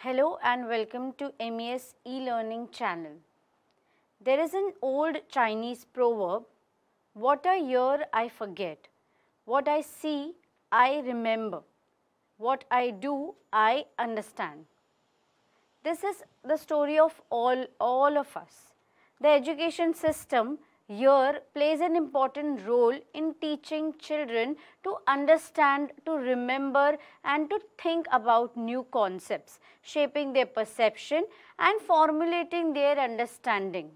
Hello and welcome to MES e-learning channel. There is an old Chinese proverb, what I hear I forget, what I see I remember, what I do I understand. This is the story of all of us. The education system here plays an important role in teaching children to understand, to remember and to think about new concepts, shaping their perception and formulating their understanding.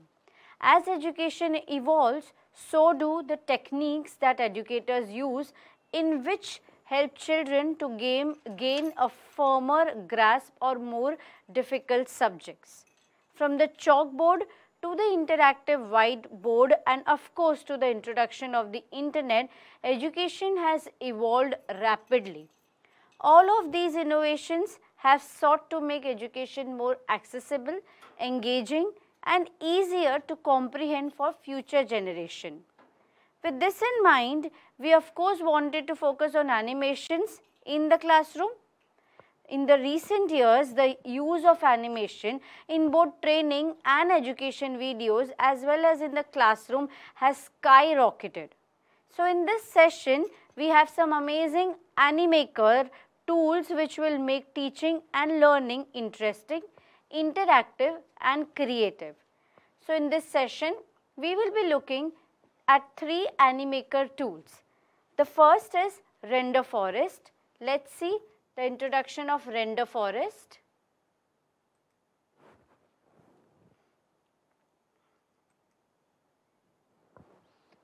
As education evolves, so do the techniques that educators use in which help children to gain a firmer grasp or more difficult subjects. From the chalkboard to the interactive whiteboard and of course to the introduction of the internet, education has evolved rapidly. All of these innovations have sought to make education more accessible, engaging and easier to comprehend for future generation. With this in mind, we of course wanted to focus on animations in the classroom. In the recent years, the use of animation in both training and education videos as well as in the classroom has skyrocketed. So in this session, we have some amazing Animaker tools which will make teaching and learning interesting, interactive and creative. So in this session, we will be looking at 3 Animaker tools. The first is Renderforest. Let's see the introduction of Renderforest.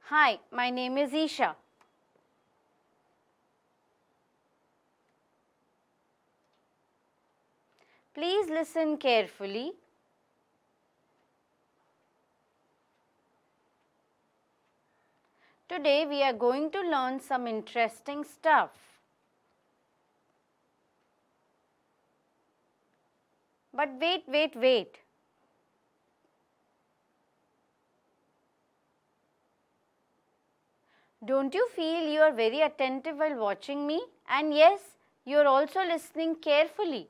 Hi, my name is Isha. Please listen carefully. Today we are going to learn some interesting stuff. But wait. Don't you feel you are very attentive while watching me? And yes, you are also listening carefully.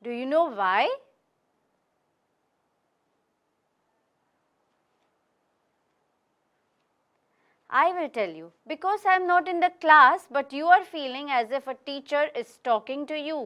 Do you know why? I will tell you, because I am not in the class but you are feeling as if a teacher is talking to you.